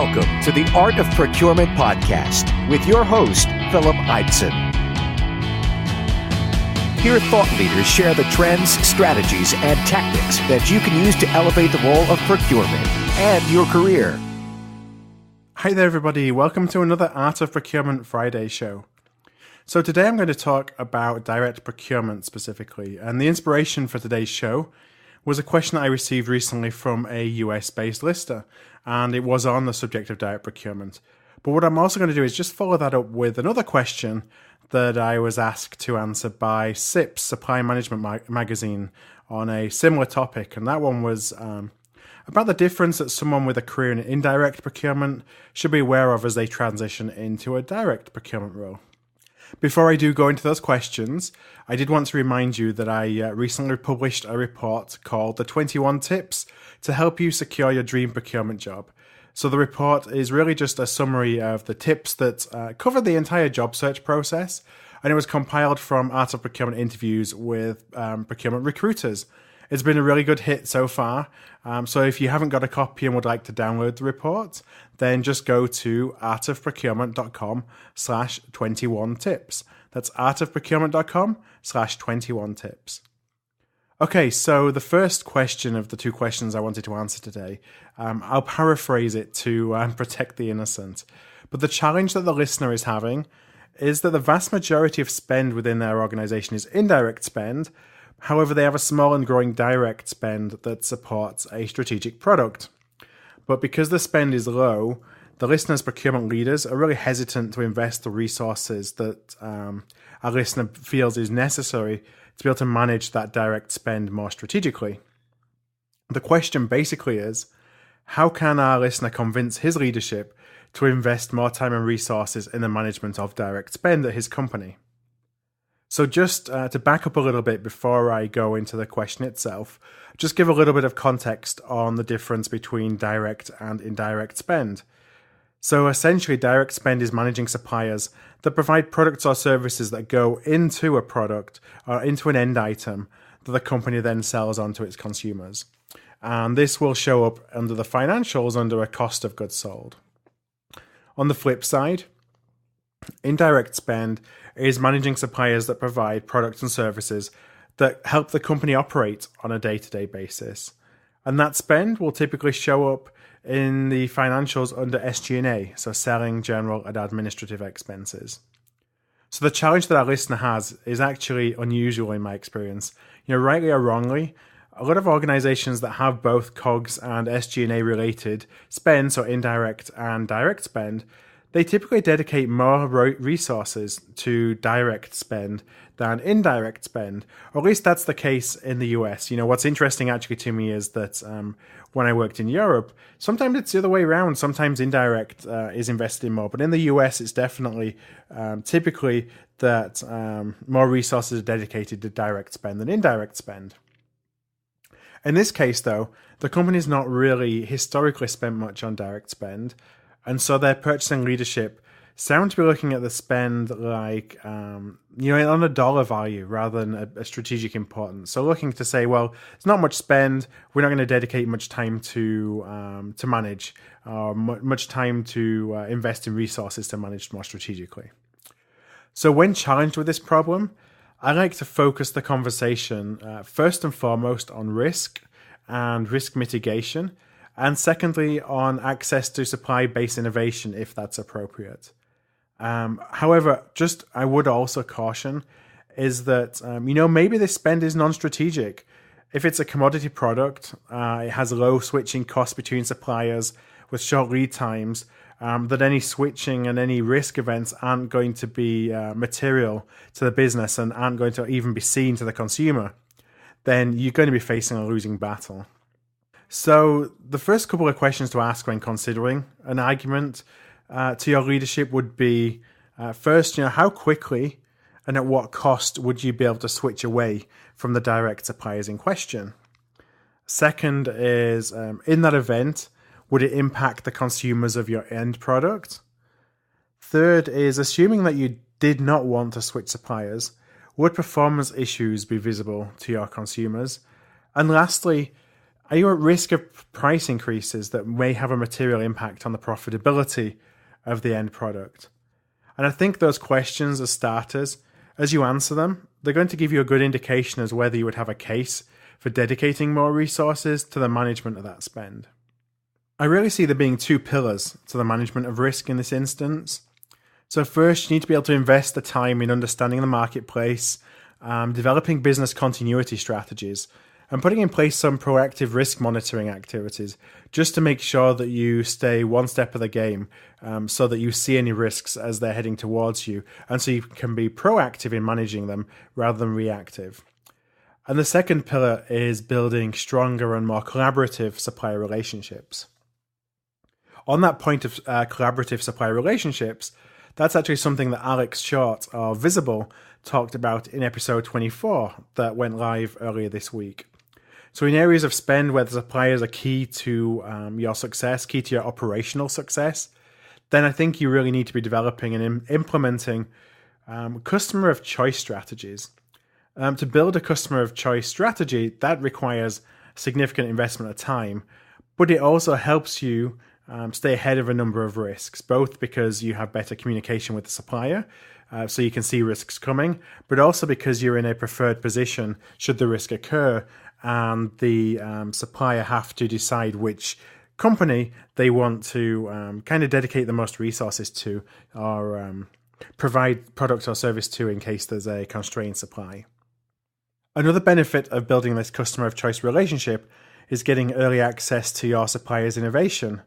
Welcome to the Art of Procurement podcast with your host, Philip Eidson. Here, thought leaders share the trends, strategies, and tactics that you can use to elevate the role of procurement and your career. Hi there, everybody. Welcome to another Art of Procurement Friday show. So today I'm going to talk about direct procurement specifically, and the inspiration for today's show was a question that I received recently from a US-based lister, and it was on the subject of direct procurement. But what I'm also going to do is just follow that up with another question that I was asked to answer by CIPS Supply Management magazine on a similar topic, and that one was about the difference that someone with a career in indirect procurement should be aware of as they transition into a direct procurement role. Before I do go into those questions, I did want to remind you that I recently published a report called The 21 Tips to help you secure your dream procurement job. So the report is really just a summary of the tips that cover the entire job search process, and it was compiled from Art of Procurement interviews with procurement recruiters. It's been a really good hit so far, so if you haven't got a copy and would like to download the report, then just go to artofprocurement.com/21tips. That's artofprocurement.com/21tips. Okay, so the first question of the two questions I wanted to answer today, I'll paraphrase it to protect the innocent. But the challenge that the listener is having is that the vast majority of spend within their organization is indirect spend. However, they have a small and growing direct spend that supports a strategic product. But because the spend is low, the listener's procurement leaders are really hesitant to invest the resources that our listener feels is necessary to be able to manage that direct spend more strategically. The question basically is, how can our listener convince his leadership to invest more time and resources in the management of direct spend at his company? So just to back up a little bit before I go into the question itself, just give a little bit of context on the difference between direct and indirect spend. So essentially, direct spend is managing suppliers that provide products or services that go into a product or into an end item that the company then sells onto its consumers. And this will show up under the financials under a cost of goods sold. On the flip side, indirect spend is managing suppliers that provide products and services that help the company operate on a day-to-day basis. And that spend will typically show up in the financials under SG&A, so selling, general, and administrative expenses. So the challenge that our listener has is actually unusual in my experience. Rightly or wrongly, a lot of organizations that have both COGS and SG&A related spend, so indirect and direct spend, they typically dedicate more resources to direct spend than indirect spend, or at least that's the case in the US. What's interesting actually to me is that when I worked in Europe, sometimes it's the other way around. Sometimes indirect is invested in more, but in the US, it's definitely typically that more resources are dedicated to direct spend than indirect spend. In this case, though, the company's not really historically spent much on direct spend, and so their purchasing leadership sound to be looking at the spend like, on a dollar value rather than a strategic importance. So looking to say, well, it's not much spend. We're not going to dedicate much time to manage, or much time to invest in resources to manage more strategically. So when challenged with this problem, I like to focus the conversation first and foremost on risk and risk mitigation, and secondly, on access to supply-based innovation, if that's appropriate. However, I would also caution is that, maybe this spend is non-strategic. If it's a commodity product, it has low switching costs between suppliers with short lead times, that any switching and any risk events aren't going to be material to the business and aren't going to even be seen to the consumer, then you're going to be facing a losing battle. So the first couple of questions to ask when considering an argument to your leadership would be, first, how quickly and at what cost would you be able to switch away from the direct suppliers in question? Second is, in that event, would it impact the consumers of your end product? Third is, assuming that you did not want to switch suppliers, would performance issues be visible to your consumers? And lastly, Are you at risk of price increases that may have a material impact on the profitability of the end product? And I think those questions as starters, as you answer them, they're going to give you a good indication as whether you would have a case for dedicating more resources to the management of that spend. I really see there being two pillars to the management of risk in this instance. So first, you need to be able to invest the time in understanding the marketplace, developing business continuity strategies, and putting in place some proactive risk monitoring activities just to make sure that you stay one step of the game so that you see any risks as they're heading towards you, and so you can be proactive in managing them rather than reactive. And the second pillar is building stronger and more collaborative supplier relationships. On that point of collaborative supplier relationships, that's actually something that Alex Short of Visible talked about in episode 24 that went live earlier this week. So in areas of spend where the suppliers are key to your success, key to your operational success, then I think you really need to be developing and implementing customer of choice strategies. To build a customer of choice strategy, that requires significant investment of time, but it also helps you stay ahead of a number of risks, both because you have better communication with the supplier, so you can see risks coming, but also because you're in a preferred position should the risk occur and the supplier have to decide which company they want to kind of dedicate the most resources to or provide product or service to in case there's a constrained supply. Another benefit of building this customer of choice relationship is getting early access to your supplier's innovation.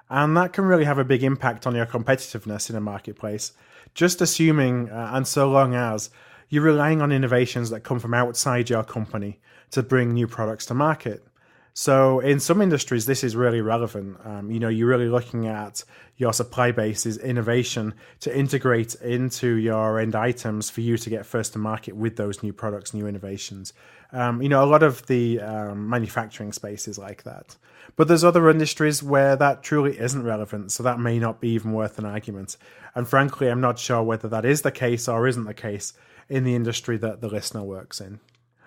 And that can really have a big impact on your competitiveness in a marketplace, just assuming and so long as you're relying on innovations that come from outside your company to bring new products to market. So in some industries, this is really relevant. You're really looking at your supply base's innovation to integrate into your end items for you to get first to market with those new products, new innovations. A lot of the manufacturing space is like that. But there's other industries where that truly isn't relevant, so that may not be even worth an argument. And frankly, I'm not sure whether that is the case or isn't the case in the industry that the listener works in.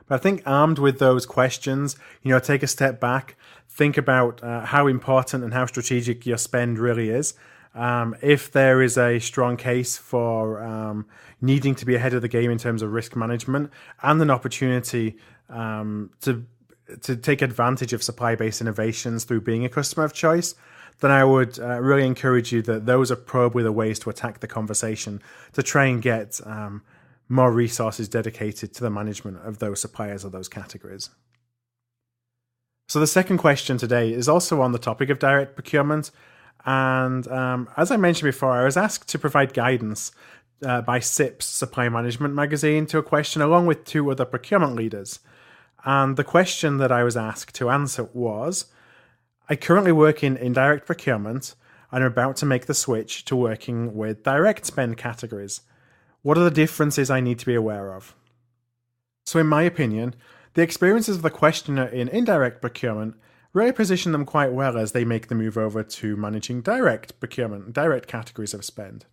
But I think armed with those questions, take a step back, think about how important and how strategic your spend really is. If there is a strong case for needing to be ahead of the game in terms of risk management and an opportunity to take advantage of supply-based innovations through being a customer of choice, then I would really encourage you that those are probably the ways to attack the conversation to try and get more resources dedicated to the management of those suppliers or those categories. So the second question today is also on the topic of direct procurement. And as I mentioned before, I was asked to provide guidance by CIPS Supply Management magazine to a question along with two other procurement leaders. And the question that I was asked to answer was, I currently work in indirect procurement and am about to make the switch to working with direct spend categories. What are the differences I need to be aware of? So in my opinion, the experiences of the questioner in indirect procurement really position them quite well as they make the move over to managing direct procurement, direct categories of spend.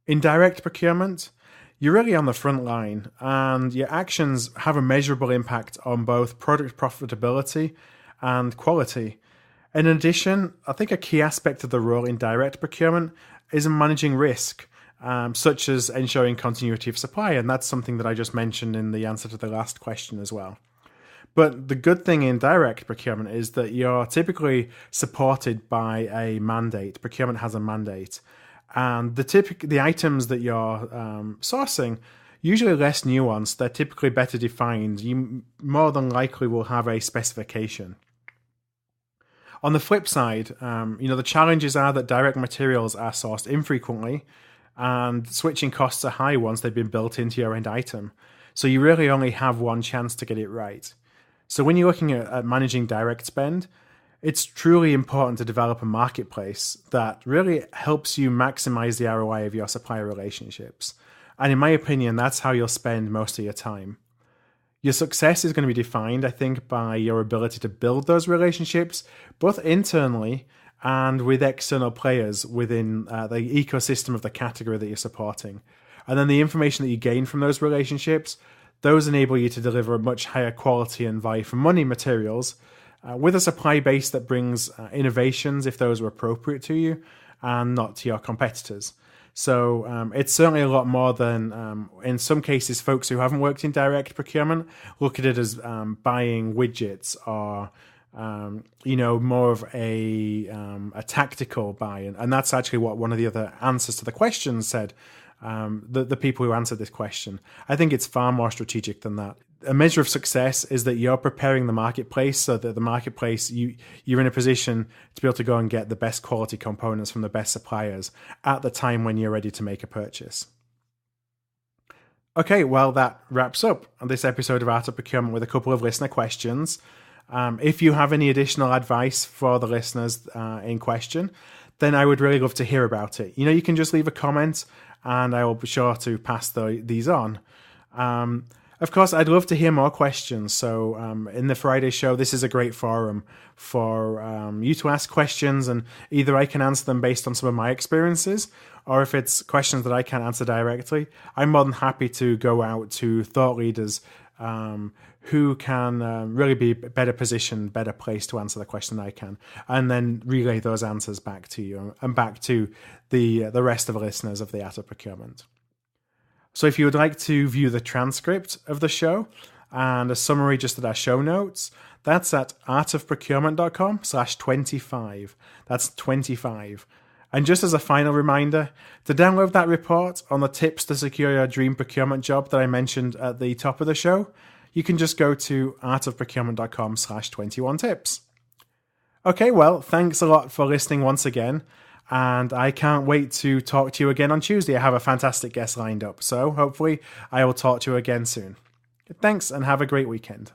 In direct procurement, you're really on the front line and your actions have a measurable impact on both product profitability and quality. In addition, I think a key aspect of the role in direct procurement is in managing risk, such as ensuring continuity of supply, and that's something that I just mentioned in the answer to the last question as well. But the good thing in direct procurement is that you're typically supported by a mandate. Procurement has a mandate. And the items that you're sourcing, usually less nuanced, they're typically better defined. You more than likely will have a specification. On the flip side, the challenges are that direct materials are sourced infrequently and switching costs are high once they've been built into your end item. So you really only have one chance to get it right. So when you're looking at managing direct spend, it's truly important to develop a marketplace that really helps you maximize the ROI of your supplier relationships. And in my opinion, that's how you'll spend most of your time. Your success is going to be defined, I think, by your ability to build those relationships, both internally and with external players within the ecosystem of the category that you're supporting. And then the information that you gain from those relationships, those enable you to deliver much higher quality and value for money materials with a supply base that brings innovations if those are appropriate to you and not to your competitors. So it's certainly a lot more than, in some cases, folks who haven't worked in direct procurement look at it as buying widgets or, more of a tactical buy. And that's actually what one of the other answers to the question said, the people who answered this question. I think it's far more strategic than that. A measure of success is that you're preparing the marketplace so that the marketplace, you're in a position to be able to go and get the best quality components from the best suppliers at the time when you're ready to make a purchase. Okay, well, that wraps up this episode of Art of Procurement with a couple of listener questions. If you have any additional advice for the listeners in question, then I would really love to hear about it. You can just leave a comment and I will be sure to pass these on. Of course, I'd love to hear more questions. So in the Friday show, this is a great forum for you to ask questions, and either I can answer them based on some of my experiences, or if it's questions that I can't answer directly, I'm more than happy to go out to thought leaders who can really be better positioned, better placed to answer the question than I can, and then relay those answers back to you and back to the rest of the listeners of the Art of Procurement. So if you would like to view the transcript of the show and a summary just at our show notes, that's at artofprocurement.com/25. That's 25. And just as a final reminder, to download that report on the tips to secure your dream procurement job that I mentioned at the top of the show, you can just go to artofprocurement.com/21tips. Okay, well, thanks a lot for listening once again. And I can't wait to talk to you again on Tuesday. I have a fantastic guest lined up, so hopefully I will talk to you again soon. Thanks, and have a great weekend.